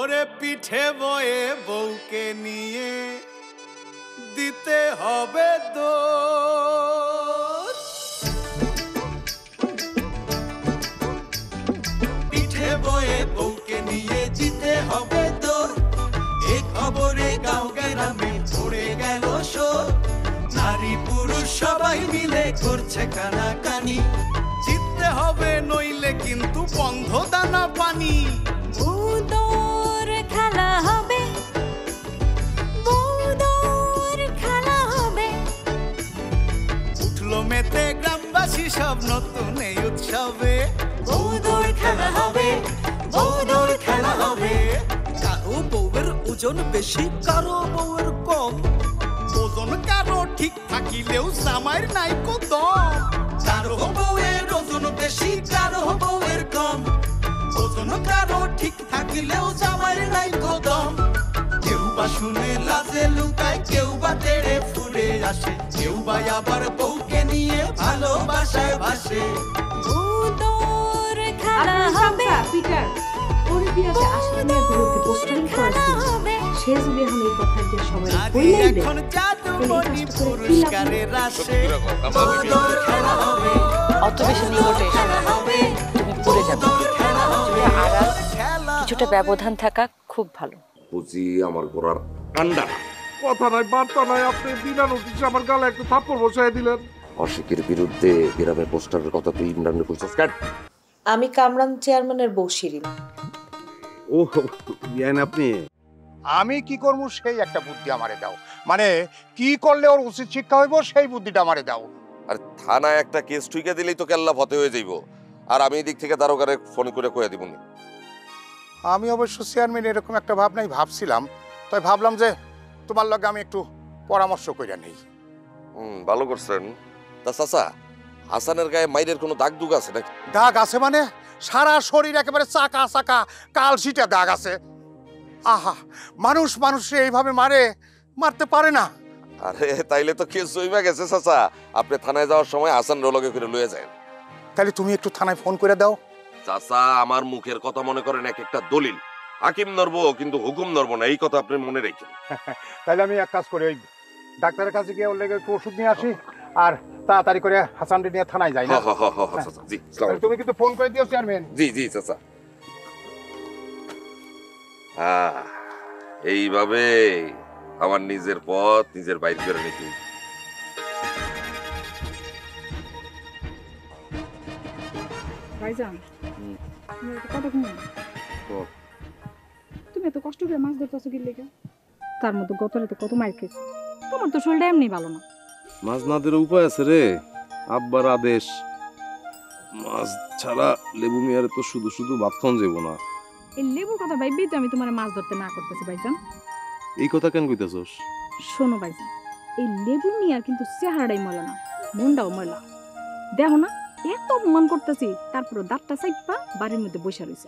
ওরে পিঠে বয়ে বউকে নিয়ে দিতে হবে দোষ। পিঠে বয়ে বউকে নিয়ে দিতে হবে দোষ। এই খবরে গাঁও গ্রামে পড়ে গেল শোর। নারী পুরুষ সবাই মিলে করছে কানাকানি। জিততে হবে নইলে কিন্তু বন্ধ দানা পানি। বউদর খেলা হবে, বউদর খেলা হবে। উঠলো মেতে গ্রামবাসী সব নতুন এই উৎসবে। বউদর খেলা হবে, বউদর খেলা হবে। কারো বউয়ের ওজন বেশি, কারো বউয়ের কম। ওজন কারো ঠিক থাকিলেও জামাইয়ের নাই দম। কারো বউয়ের ওজন বেশি, কারো বউয়ের কম। ওজন কারো ঠিক থাকিলেও জামাইয়ের নাই দম। কেউ বা শুনে লাজে লুকায়, কেউ বা তেড়ে ফুলে আসে, কেউ বা আবার বউকে নিয়ে ভালোবাসায় ভাসে। বউদর খেলা হবে। পিটার ওর বিরাজে আসামের বিরুদ্ধে পোস্টারিং করেছে। সে যদি এখন এই কথা দিয়ে সবাই বললেই দেয়, এখন জাদুমণি পুরস্কারের রাশে। বউদর খেলা হবে, অত বেশি নিকটে তুমি পড়ে যাবে। আড়াল কিছুটা ব্যবধান থাকা খুব ভালো। বুঝি আমার ঘোড়ার কান্ডা কথা নাই বার্তা নাই, আপনি বিনা নোটিশে আমার গালে একটা থাপ্পড় বসাই দিলেন। অশিকের বিরুদ্ধে গ্রামে পোস্টারের কথা তুই ইমরানকে বলছিস কেন? আমি কামরান চেয়ারম্যানের বউ শিরিন। ও ইয়ান আপনি আমি কি করবো সেই একটা বুদ্ধি আমারে দাও, মানে কি করলে ওর উচিত শিক্ষা হইব সেই বুদ্ধিটা আমারে দাও। আর থানায় একটা কেস ঠুইকা দিলেই তো কেল্লা ফতে হয়ে যাইব। আর আমি এই দিক থেকে দারোগারে ফোন করে কয়ে দিব নি। আমি অবশ্য চেয়ারম্যান এরকম একটা ভাবনাই ভাবছিলাম, তাই ভাবলাম যে তোমার লগে আমি একটু পরামর্শ কইরা নেই। ভালো করছেন। তা চাচা, হাসানের গায়ে মাইরের কোনো দাগ দুগ আছে নাকি? দাগ আছে মানে সারা শরীর একেবারে চাকা চাকা কালশিটা দাগ আছে। আহা, মানুষ মানুষে এইভাবে মারতে পারে না। আরে তাইলে তো কেস জইমা গেছে চাচা। আপনি থানায় যাওয়ার সময় হাসান রোলগে করে লয়ে যান। তাহলে তুমি একটু থানায় ফোন করে দাও। চাচা, আমার মুখের কথা মনে করেন এক একটা দলিল। হাকিম নড়বো কিন্তু হুকুম নড়বো না, এই কথা আপনি মনে রাখেন। তাহলে আমি এক কাজ করি, ওই ডাক্তারের কাছে গিয়ে ওর লেগে একটু ওষুধ নিয়ে আসি, আর তাড়াতাড়ি করে হাসানকে নিয়ে থানায় যাই না। জি, আসসালামু তুমি কিন্তু ফোন করে দিও চেয়ারম্যান। জি জি চাচা। এইভাবে আমার নিজের পথ নিজের বাইর করে নিতে। ভাইজান তুমি একটা কথা শুনো। তুমি এত কষ্ট করে মাছ ধরতেছো কি লেগে? তার মধ্যে গতরে তো কত মাইর খেয়েছো। তোমার তো শরীরটা এমনি ভালো না। মাছ না ধরে উপায় আছে রে, আব্বার আদেশ। মাছ ছাড়া লেবু মিয়ারে তো শুধু শুধু ভাত খাওয়ান যাবো না। এই লেবুর কথা ভাইবেই তো আমি তোমার মাছ ধরতে না করতেছি ভাইজান। এই কথা কেন কইতাছস? শোনো ভাইজান, এই লেবু মিয়ার কিন্তু চেহারাটাই ময়লা না, মনটাও ময়লা। দেখো না এত মন করতেছি, তারপরে দাঁতটা চাইপা বাড়ির মধ্যে বসে রয়েছে।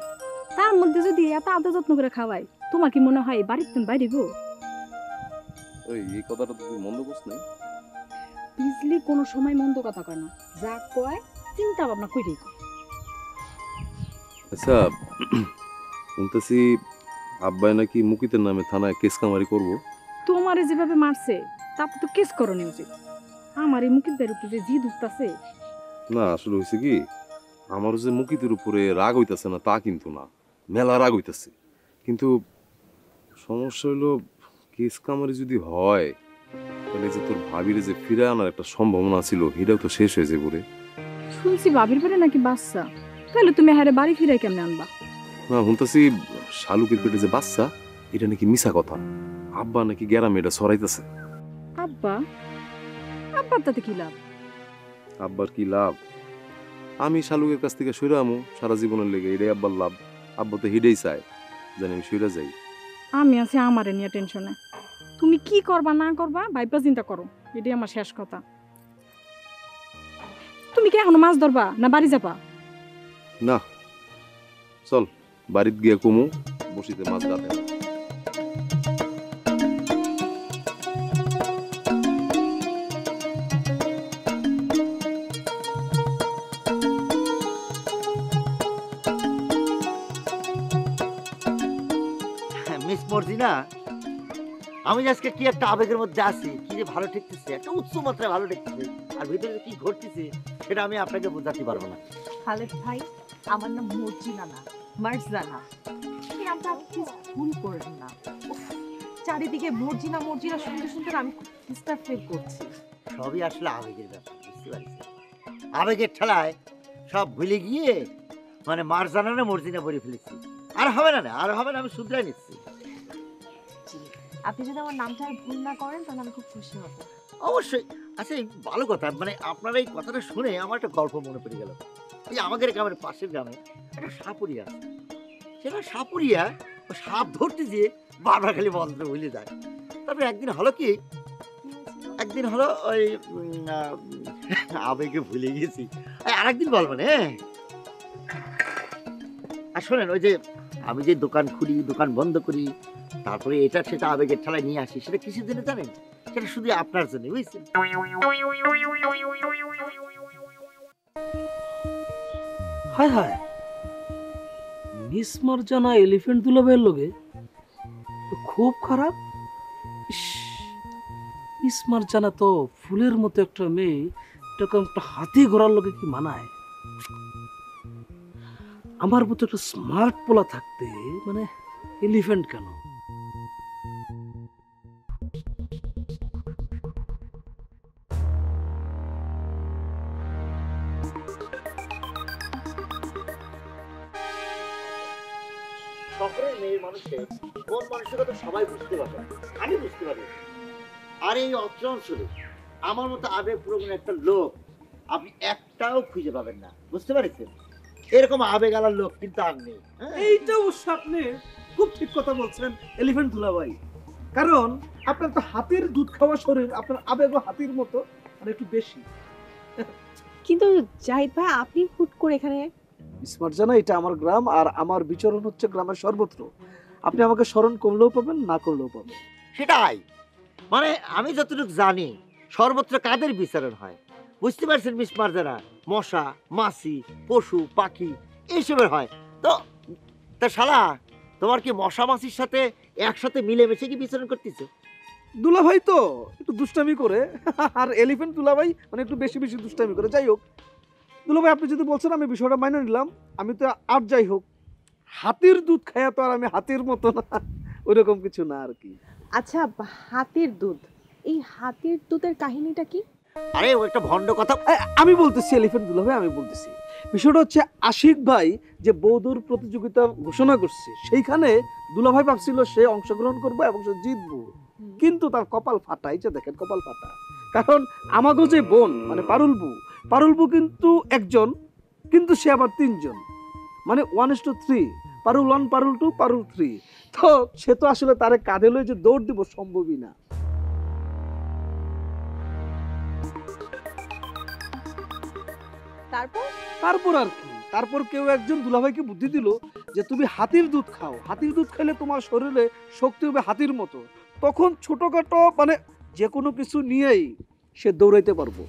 তার মধ্যে যদি এত আদর যত্ন করে খাওয়াই, তোমার কি মনে হয় বাড়ির তুমি বাইরে গো? ওই এই কথাটা তুই মন্দ করছ নাই? বিজলি কোনো সময় মন্দ কথা কয় না, যা কয় চিন্তা ভাবনা কইরেই কয়। আচ্ছা, শুনতেছি আব্বাই নাকি মুকিতের নামে থানায় কেস কামারি করবো। তোমারে যেভাবে মারছে তাতে তো কেস করণী উচিত। আমার এই মুকিতদের উপরে যে জিদ উঠতেছে। না আসলে হয়েছে কি, আমার যে মুকিতের উপরে রাগ হইতাছে না তা কিন্তু না, মেলা রাগ হইতাছে। কিন্তু সমস্যা হইলো কেস কামারি যদি হয় তাহলে যে তোর ভাবির যে ফিরে আনার একটা সম্ভাবনা ছিল এটাও তো শেষ হয়ে যাবে রে। শুনছি ভাবির পরে নাকি বাচ্চা, তাহলে তুমি হারে বাড়ি ফিরে কেমনে আনবা? না শুনতেছি শালুকের পেটে যে বাচ্চা এটা নাকি মিছা কথা। আব্বা নাকি গ্যারামে এটা সরাইতেছে। আব্বা? আব্বার তাতে কি লাভ? আব্বার কি লাভ? আমি শালুকের কাছ থেকে সইরা আমু সারা জীবনের লেগে, এটাই আব্বার লাভ। আব্বা তো হিডেই চায় জানি আমি সইরা যাই। আমি আছি আমারে নিয়ে টেনশনে। তুমি কি করবা না করবা ভাইবা চিন্তা করো, এটাই আমার শেষ কথা। তুমি কি এখনো মাছ ধরবা না বাড়ি যাবা? না চল বাড়িতে গিয়ে কমু, বসিতে মাছ গাতে। মিস মর্জিনা, আমি আজকে কি একটা আবেগের মধ্যে আছি, কি যে ভালো ঠেকতেছে, একটা উচ্চ মাত্রায় ভালো ঠেকতেছে, আর ভিতরে কি ঘটতেছে সেটা আমি আপনাকে বোঝাতে পারবো না। খালেদ ভাই, আমার নাম মর্জিনা না, মার্জানা। এই নামটা আপনি প্লিজ ভুল করেন না। উফ, চারিদিকে মর্জিনা মর্জিনা শুনতে শুনতে আমি ডিস্টার্ব ফিল করছি। সবই আসলে আবেগের ব্যাপার, বুঝতে পারছি। আবেগের ঠেলায় সব ভুলে গিয়ে মানে মার্জানা না মর্জিনা বলে ফেলেছি। আর হবে না, আর হবে না, আমি শুধরাই নিচ্ছি। আপনি যদি আমার নামটা আর ভুল না করেন তাহলে আমি খুব খুশি হব। অবশ্যই। আচ্ছা, এই ভালো কথা, মানে আপনার এই কথাটা শুনে আমার একটা গল্প মনে পড়ে গেল। এই আমাদের গ্রামের পাশের গ্রামে একটা সাপুরিয়া আছে। সেটা সাপুরিয়া সাপ ধরতে যেয়ে বারবার খালি মন্ত্র ভুলে যায়। তারপরে একদিন হলো কি, একদিন হলো ওই আবেগে ভুলে গেছি, আরেকদিন বলবো না। আর শোনেন, ওই যে আমি যে দোকান খুলি, দোকান বন্ধ করি, তারপরে এটা সেটা আবেগের ঠেলায় নিয়ে আসি, সেটা কিসের জন্য জানেন? সেটা শুধু আপনার জন্য, বুঝছেন? হায় হায়, মিস মার্জানা এলিফ্যান্ট দুলাভাইয়ের লগে খুব খারাপ। মিস মার্জানা তো ফুলের মতো একটা মেয়ে, এরকম একটা হাতি ঘোড়ার লগে কি মানায়? আমার মতো একটা স্মার্ট পোলা থাকতে মানে এলিফ্যান্ট কেন? শহরের মেয়ে মানুষের কোন মানসিকতা সবাই বুঝতে পারে, আমি বুঝতে পারি। আর এই অত্র অঞ্চলে আমার মতো আবেগপ্রবণ একটা লোক আপনি একটাও খুঁজে পাবেন না, বুঝতে পারছেন? এরকম আবেগ আলার লোক কিন্তু আর নেই। এইটা অবশ্য আপনি খুব ঠিক কথা বলছেন এলিফ্যান্ট দুলাভাই, কারণ আপনার তো হাতির দুধ খাওয়া শরীর, আপনার আবেগও হাতির মতো, আর একটু বেশি। কিন্তু জাহিদ ভাই, আপনি হুট করে এখানে? স্মার্ট জানা, এটা আমার গ্রাম আর আমার বিচরণ হচ্ছে গ্রামের সর্বত্র। আপনি আমাকে স্মরণ করলেও পাবেন, না করলেও পাবেন। সেটাই, মানে আমি যতটুকু জানি সর্বত্র কাদের বিচারণ হয়, বুঝতে পারছেন মিস মার্জানা? মশা, মাছি, পশু পাখি এইসবের হয়। তো তা শালা, তোমার কি মশা মাছির সাথে একসাথে মিলেমিশে কি বিচারণ করতেছে? দুলাভাই তো একটু দুষ্টামি করে, আর এলিফ্যান্ট দুলাভাই মানে একটু বেশি বেশি দুষ্টামি করে। যাই হোক দুলাভাই, আপনি যদি বলছেন আমি বিষয়টা মাইনে নিলাম। আমি তো আর যাই হোক, হাতির দুধ খায়া তো আর আমি হাতির মতো না, ওইরকম কিছু না আর কি। আচ্ছা, হাতির দুধ, এই হাতির দুধের কাহিনীটা কি? আরে ও একটা ভণ্ড কথা। আমি বলতেছি এলিফ্যান্ট দুলাভাই, আমি বলতেছি বিষয়টা হচ্ছে আশিক ভাই যে বৌদুর প্রতিযোগিতা ঘোষণা করছে, সেইখানে দুলাভাই ভাবছিল সে অংশগ্রহণ করবে এবং সে জিতবো, কিন্তু তার কপাল ফাটা। এই যে দেখেন, কপাল ফাটা। কারণ আমাগো যে বোন মানে পারুলবু কিন্তু একজন, কিন্তু সে আবার তিনজন, মানে 1:3, পারুল 1, পারুল 2, পারুল 3। তো সে তো আসলে তারে কাঁধে লয়ে যে দৌড় দিব সম্ভবই না। তারপর আর কি, তারপর কেউ একজন দুলাভাইকে বুদ্ধি দিল যে তুমি হাতির দুধ খাও, হাতির দুধ খেলে তোমার শরীরে শক্তি হবে হাতির মতো। তখন ছোটখাটো মানে যে কোনো কিছু নিয়েই সে দৌড়াইতে পারবো।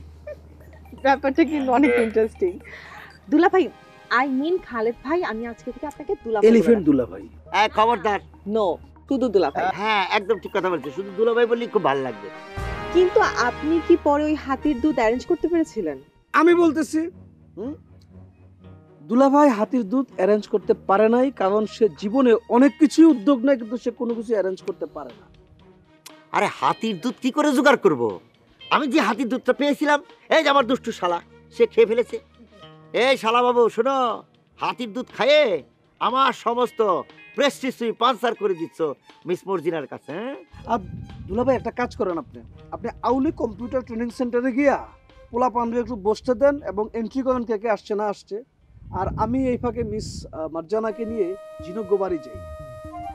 ব্যাপারটা কিন্তু অনেক ইন্টারেস্টিং। দুলাভাই, আই মিন খালেদ ভাই, আমি আজকে থেকে আপনাকে দুলাভাই। এলিফ্যান্ট দুলাভাই। খবরদার, নো, শুধু দুলাভাই। হ্যাঁ, একদম ঠিক কথা বলছে, শুধু দুলাভাই বললেই খুব ভালো লাগবে। কিন্তু আপনি কি পরে ওই হাতির দুধ অ্যারেঞ্জ করতে পেরেছিলেন? আমি বলতেছি দুলাভাই হাতির দুধ অ্যারেঞ্জ করতে পারে নাই, কারণ সে জীবনে অনেক কিছুই উদ্যোগ নেয়, কিন্তু সে কোনো কিছু অ্যারেঞ্জ করতে পারে না। আরে হাতির দুধ কি করে জোগাড় করব? আমি যে হাতির দুধটা পেয়েছিলাম, এই যে আমার দুষ্টু শালা সে খেয়ে ফেলেছে। এই শালা বাবু শোনো, হাতির দুধ খাইয়ে আমার সমস্ত প্রেস্টিজ তুমি পাঞ্চার করে দিচ্ছ মিস মর্জিনার কাছে। আর দুলাভাই একটা কাজ করেন, আপনি আউলি কম্পিউটার ট্রেনিং সেন্টারে গিয়া পোলা পান্ডু একটু বসতে দেন এবং এন্ট্রি করেন কে কে আসছে না আসছে। আর আমি এই ফাঁকে মিস মার্জানাকে নিয়ে ঝিনুক বাড়ি যাই,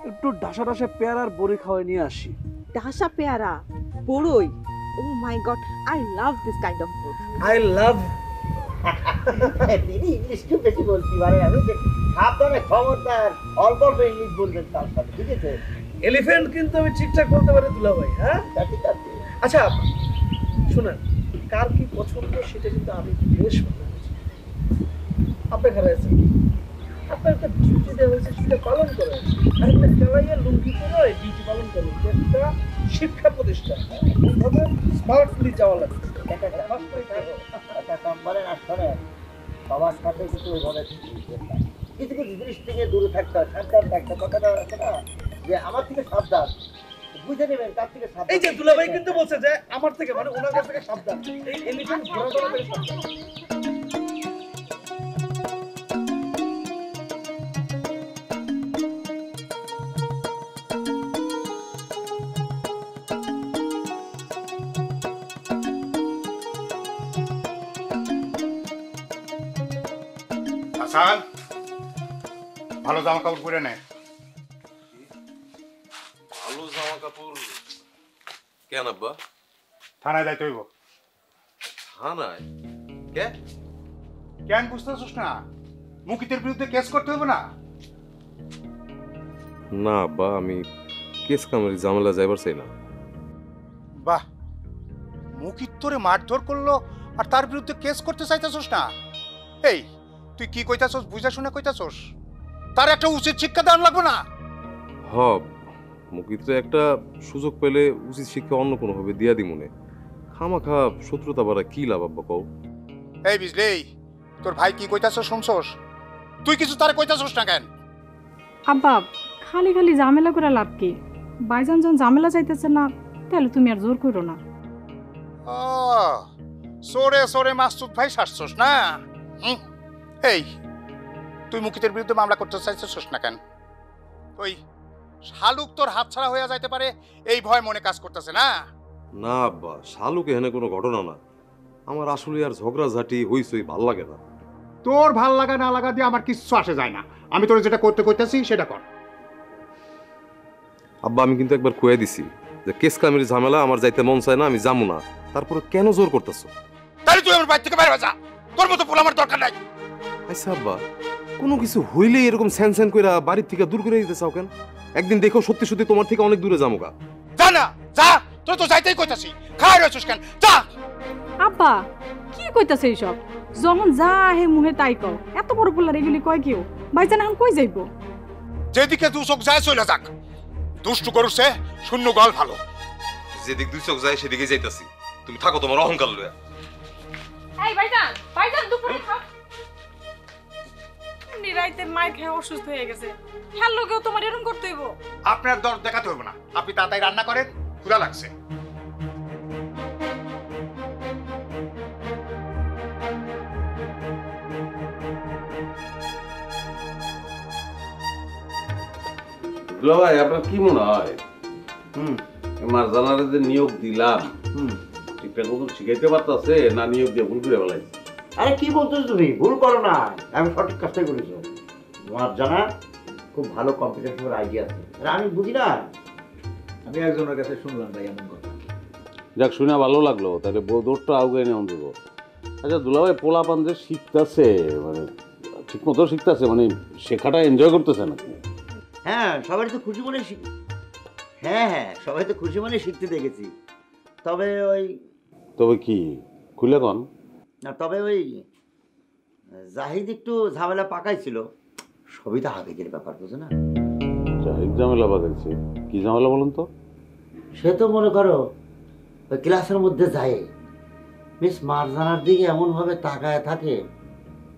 একটু ঢাসা ঢাসা পেয়ারার বড়ি খাওয়াই নিয়ে আসি। ঢাসা পেয়ারা, বড়ই, oh my god, I love this kind of food. I love. দিদি ইংলিশ খুব বেশি বলছি, মানে আমি সাবধানে, খবরদার অল্প অল্প ইংলিশ বলবেন তার সাথে, ঠিক আছে? এলিফ্যান্ট কিন্তু আমি ঠিকঠাক বলতে পারি দুলাভাই। হ্যাঁ ঠিক আছে। আচ্ছা শুনেন, কার কি পছন্দ সেটা কিন্তু আমি বেশ ভালো বুঝি। আপনি খেলা আছেন, আপনার একটা ডিউটি দেওয়া হয়েছে সেটা পালন করেন। আর একটা খেলাইয়া লুঙ্গি পরে ডিউটি পালন করেন। একটা শিক্ষা প্রতিষ্ঠান এইভাবে স্মার্টলি যাওয়া লাগবে। মানে না শোনে বাবার সাথে কিন্তু ওইভাবে কিছু কিছু জিনিস থেকে দূরে থাকতে হয়, সাবধান থাকতে কথাটা আছে না যে আমার থেকে সাবধান, বুঝে নেবেন তার থেকে সাবধান। এই যে দুলাভাই কিন্তু বলছে যে আমার থেকে মানে ওনার কাছ থেকে সাবধান, এই এলিফ্যান্ট ঘোরাঘোরা থেকে সাবধান। হাসান, ভালো জামা কাপড় পরে নে। ভালো জামা কাপড় কেন আব্বা? থানায় যাইতে হইব। থানায়? কে? কেন বুঝতেছিস না? মুকিতের বিরুদ্ধে কেস করতে হবে না? না আব্বা, আমি কেস কামারি ঝামেলা যাইবার চাই না। বাহ, মুকিত তোরে মারধর করলো আর তার বিরুদ্ধে কেস করতে চাইতেছিস না? এই তুই কি কইতাছস? বুঝা শুনে কইতাছস? তার একটা উচিত শিক্ষা দেওয়া লাগবে না? হ, মুকিতে একটা সুযোগ পেলে উচিত শিক্ষা অন্য কোনো ভাবে দিয়া দি মনে। খামাখা শত্রুতা বাড়া কি লাভ আব্বা কও? এই বুঝলি, তোর ভাই কি কইতাছস শুনছস? তুই কিছু তারে কইতাছস না কেন? আব্বা খালি খালি ঝামেলা করে লাভ কি? ভাইজান যখন ঝামেলা চাইতেছে না তাহলে তুমি আর জোর করো না। ও সোরে সোরে মাসুদ ভাই শাসছস না? এই তুই মুকিতের বিরুদ্ধে মামলা করতে চাইছস না কেন? ওই শালুক তোর হাতছাড়া হয়ে যাইতে পারে এই ভয় মনে কাজ করতেছে না? না আব্বা, শালুক এখানে কোনো ঘটনা না। আমার আসলে আর ঝগড়া ঝাঁটি হইছই ভাল লাগে না। তোর ভাল লাগা না লাগা দিয়ে আমার কিচ্ছু আসে যায় না। আমি তোর যেটা করতে কইতাছি সেটা কর। আব্বা আমি কিন্তু একবার কয়ে দিছি যে কেস কামের ঝামেলা আমার যাইতে মন চায় না, আমি যাবো না। তারপরে কেন জোর করতেছো? তাহলে তুই আমার বাড়ি থেকে বাইরে যা, তোর মতো পোলা আমার দরকার নাই। আচ্ছা আব্বা, কোনো কিছু হইলেই এরকম স্যান স্যান কইরা বাড়ির থেকে দূর করে দিতে চাও কেন? একদিন দেখো সত্যি সত্যি তোমার থেকে অনেক দূরে যাবো গা। যা না যা, তোর তো যাইতেই কইতাছি, খাই রইছস কেন? যা। আব্বা কি কইতাছে এইসব? যখন যা হে মুহে তাই কও। এত বড় পোলার এগুলি কয় কেউ? ভাইজান এখন কই যাইব? যেদিকে দু চোখ যায় চলে যাক। দুষ্টু করছে শূন্য গল ভালো। যেদিক দুই চোখ যায় সেদিকে যাইতাছি। তুমি থাকো তোমার অহংকার লইয়া। এই ভাইজান, ভাইজান দুপুরে খাও। নিরাইতে মাইর খেয়ে অসুস্থ হয়ে গেছে। খেয়াল লোকেও তোমার এরকম করতে হইব? আপনার দর দেখাতে হবে না, আপনি তাড়াতাড়ি রান্না করেন, ক্ষুধা লাগছে। ভাই আপনার কি মনে হয় মারজানারে যে নিয়োগ দিলাম ঠিকঠাক মতো শিখাইতে পারতাছে না নিয়োগ দিয়ে ভুল করে ফেলাইছে? আরে কি বলতেছো তুমি? ভুল করো না, আমি সঠিক কাজটাই করেছো। তোমার জানা খুব ভালো কম্পিউটার আইডিয়া আছে, আমি বুঝি না। আমি একজনের কাছে শুনলাম ভাই এমন কথা। যাক শুনে ভালো লাগলো, তাহলে বৌদরটা আউগে নেওয়া দেবো। আচ্ছা দুলাভাই পোলাপান যে শিখতেছে মানে ঠিক মতো শিখতেছে, মানে শেখাটা এনজয় করতেছে নাকি? হ্যাঁ সবাই তো খুশি মনে হ্যাঁ সবাই তো খুশি মনে শিখতে দেখেছি। তবে কি খুলে কন না, তবে ওই জাহিদ একটু ঝামেলা পাকাইছিল। সবই তো আবেগের ব্যাপার, বুঝো না? জাহিদ ঝামেলা পাকাইছে? কি ঝামেলা বলুন তো? সে তো মনে করো ওই ক্লাসের মধ্যে যায় মিস মারজানার দিকে এমনভাবে তাকায় থাকে,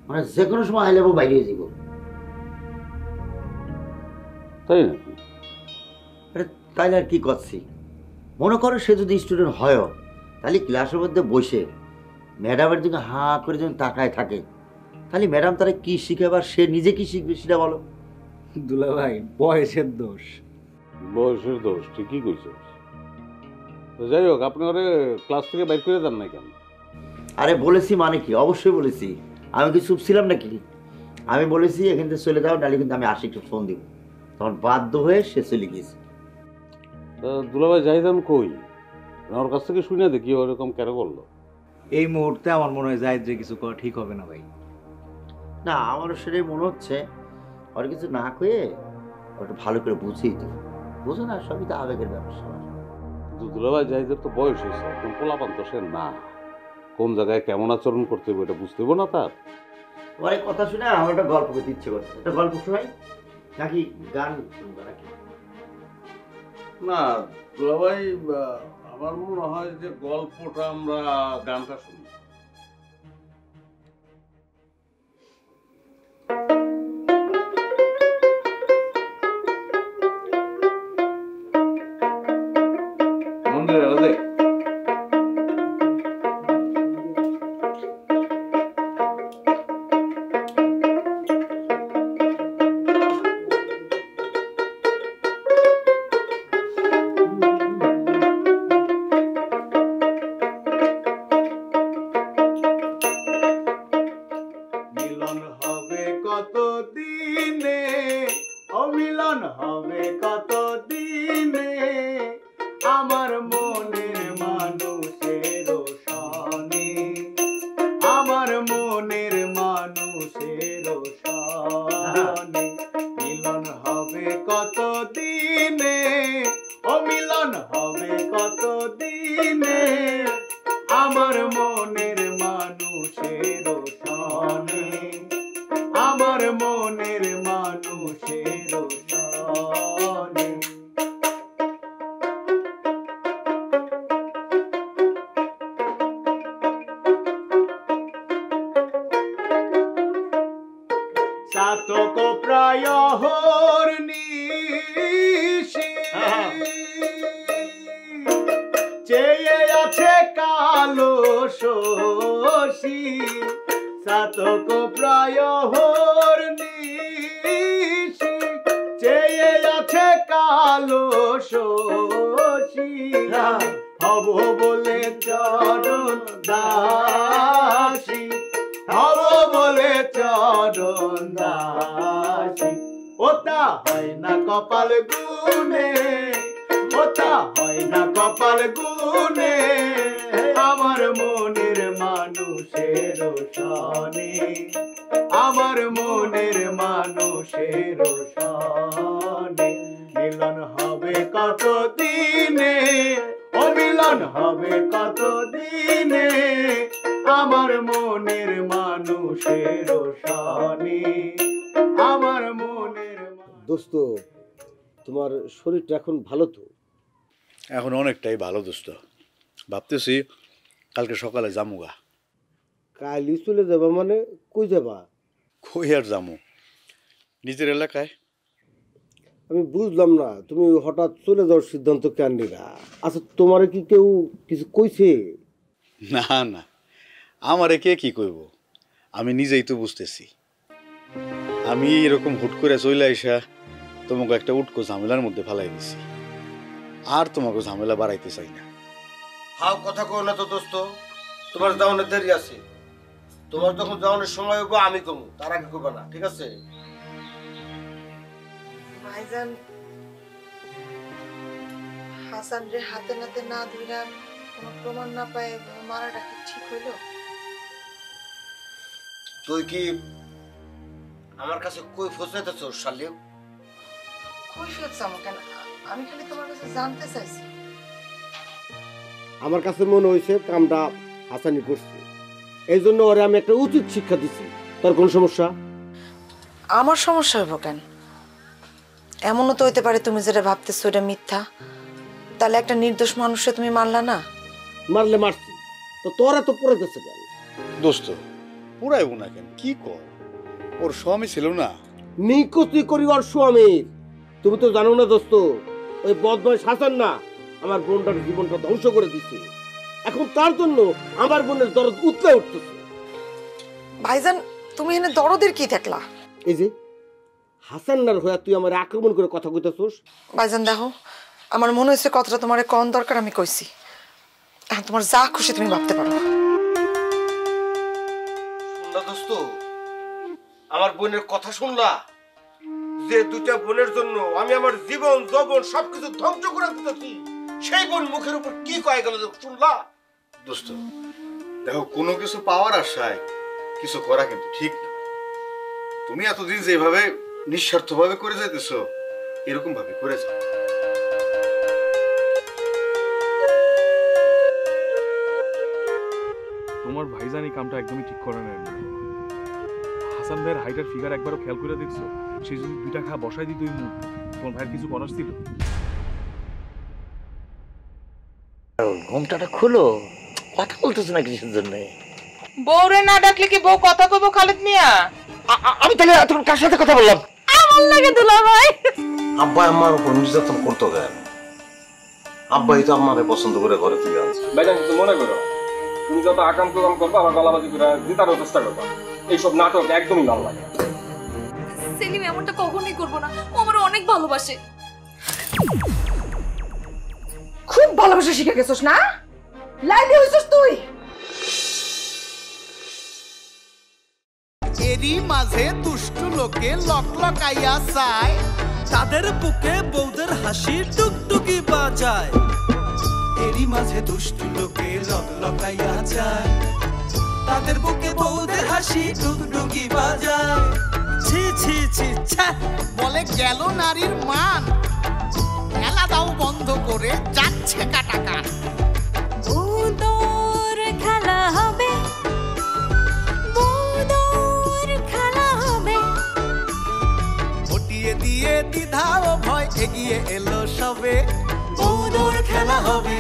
মানে যে কোনো সময় আইলেবো বাইরে যাব। তাই নাকি? তাইলে আর কি করছি? মনে করো সে যদি স্টুডেন্ট হয়ও, তাহলে ক্লাসের মধ্যে বসে ম্যাডামের দিকে হাঁ করে যখন তাকায় থাকে, তাহলে ম্যাডাম তারা কি শিখাবার সে নিজে কি শিখবে সেটা বলো। দুলাভাই বয়সের দোষ। বয়সের দোষ, ঠিকই কইছ। যাই হোক, আপনি ওরে ক্লাস থেকে বাইর করে দেন না কেন? আরে বলেছি মানে কি, অবশ্যই বলেছি। আমি কি চুপ ছিলাম নাকি? আমি বলেছি এখান থেকে চলে যাও, নাহলে কিন্তু আমি আশিককে ফোন দিব। তখন বাধ্য হয়ে সে চলে গিয়েছে। দুলাভাই জাহিদাম কই? ওর কাছ থেকে শুনে দেখি ওরকম কেন করলো। এই মুহূর্তে আমার মনে হয় জাহিদ যে কিছু করা ঠিক হবে না ভাই। না, আমারও সেটাই মনে হচ্ছে। আর কিছু না কয়ে ওটা ভালো করে বুঝেই দেবো। বুঝো না, সবই তো আবেগের ব্যবসা। দুলাভাই জাহিদের তো বয়স হয়েছে, এখন পোলাপান তো সে না। কোন জায়গায় কেমন আচরণ করতে হবে এটা বুঝতে হবে না তার? তোমার এই কথা শুনে আমার একটা গল্প করতে ইচ্ছে করছে। একটা গল্প শোনাই নাকি গান শুনবো নাকি? না দুলাভাই, আমার মনে হয় যে গল্পটা আমরা গানটা শুনি। মন্দিরে দেখ মিলন হবে কত দিনে, অমিলন হবে কত দিনে, আমার মনের মানুষের সনে, আমার মনের মানুষের সনে। মিলন হবে কত দিনে, অমিলন হবে কত দিনে, আমার মনের মানুষের সনে, আমার মনের মানুষের সনে। চাতক প্রায় হরনিশি চেয়ে আছে কালো শশী, চাতক প্রায় হরনিশি চেয়ে আছে কালো শশী, হব বলে চরণ দাসী, হব বলে চরণ দাসী। ওটা হয় না কপাল গুনে, ওটা হয় না কপাল গুনে, আমার মনের মানুষের সনে, আমার মনের মানুষের সনে। মিলন হবে কত দিনে, অমিলন হবে কত দিনে, আমার মনের মানুষের সনে, আমার মনের। দোস্ত তোমার শরীরটা এখন ভালো তো? এখন অনেকটাই ভালো দোস্ত, ভাবতেছি কালকে সকালে যামুগা। কালই চলে যাবা মানে? কই যাবা? কই আর যামু, নিজের এলাকায়। আমি বুঝলাম না তুমি হঠাৎ চলে যাওয়ার সিদ্ধান্ত কেন নিলা? আচ্ছা তোমারে কি কেউ কিছু কইছে? না না, আমারে কে কি কইব, আমি নিজেই তো বুঝতেছি। আমি এরকম হুট করে চলে আইসা তোমাকে একটা উটকো ঝামেলার মধ্যে ফেলাই দিছি, আর তোমাকে ঝামেলা বাড়াইতে চাই না। হাও কথা কও না তো দোস্ত, তোমার যাওয়ানোর দেরি আছে। তোমার যখন যাওয়ানোর সময় হবো আমি কমু, তার আগে করবা না, ঠিক আছে? ভাইজান, হাসান রে হাতে নাতে না ধইরা কোনো প্রমাণ না পায় মারাটা কি ঠিক হইল? তুই কি আমার কাছে কই ফসাইতেছ শালি? কৈফিয়ত চামো কেন? আমি খালি তোমার কাছে জানতে চাইছি। আমার কাছে মনে হয়েছে কামটা হাসানি করছে, এই জন্য ওরে আমি একটা উচিত শিক্ষা দিচ্ছি। তোর কোন সমস্যা? আমার সমস্যা হইব কেন? এমনও তো হইতে পারে তুমি যেটা ভাবতেছো এটা মিথ্যা, তাহলে একটা নির্দোষ মানুষে তুমি মারলা না? মারলে মারছি, তো তোরা তো পড়ে গেছে কেন? দোস্ত পুরাইব না কেন, কি কর, ওর স্বামী ছিল না? নিকুচি করি ওর স্বামীর। তুমি তো জানো না দোস্ত, ওই বদমাইশ হাসান না আমার বোনটার জীবনটা ধ্বংস করে দিচ্ছে। এখন তার জন্য আমার বোনের দরদ উতলে উঠতেছে। ভাইজান, তুমি এনে দরদের কি দেখলা? এই যে হাসান্নার হয়ে তুই আমার আক্রমণ করে কথা কইতেছস। ভাইজান দেখো, আমার মনে হয়েছে কথাটা তোমার কোন দরকার আমি কইছি। এখন তোমার যা খুশি তুমি ভাবতে পারো। শুনলা দোস্ত, আমার বোনের কথা শুনলা? যে দুইটা বোনের জন্য আমি আমার জীবন যৌবন সবকিছু ধ্বংস করে দিতেছি, সেই বোন মুখের উপর কি কয়ে গেল শুনলা? দোস্ত দেখো, কোনো কিছু পাওয়ার আশায় কিছু করা কিন্তু ঠিক না। তুমি এতদিন যেভাবে নিঃস্বার্থভাবে করে যাইতেছো, এরকম ভাবে করে যাও। তোমার ভাইজান এই কামটা একদমই ঠিক করে নেন। হাসান ভাইয়ের হাইটার ফিগার একবারও খেয়াল করে দেখছো? সে যদি 2 টাকা বসাই দিত ওই মুহূর্তে, তোমার ভাইয়ের কিছু করার ছিল? ঘুমটাটা খুলো, কথা বলতেছো না কিসের জন্য? বউরে না ডাকলে কি বউ কথা কইবো খালেদ মিয়া? আমি তাহলে এতক্ষণ কার সাথে কথা বললাম? আমার লাগে দুলা ভাই। আব্বা আমার উপর নির্যাতন করতো কেন? আব্বাই তো আমারে পছন্দ করে ঘরে তুলে আনছে। ভাইজান কিছু মনে করো, তুমি যত আকাম কুকাম করবো আমার গলাবাজি করে জিতারও চেষ্টা করবা। এইসব নাটক একদমই ভালো লাগে। সেলিম এমনটা কখনোই করবো না, ও আমার অনেক ভালোবাসে। খুব ভালোবাসা শিখে গেছস না? লাইনে হইছস তুই। এরই মাঝে দুষ্টু লোকে লকলকাইয়া চায়, তাদের বুকে বউদের হাসি টুকটুকি বাজায়। এরই মাঝে দুষ্টু লোকে লকলকাইয়া যায়, তাদের বুকে বউদের হাসি টুকটুকি বাজায়। ছি ছি ছি ছ্যা, বলে গেল নারীর মান, খেলা দাও বন্ধ করে যাচ্ছে কাটা কান। বউদর খেলা হবে, বউদর খেলা হবে। হটিয়ে দিয়ে দ্বিধা ও ভয় এগিয়ে এলো সবে, বউদর খেলা হবে।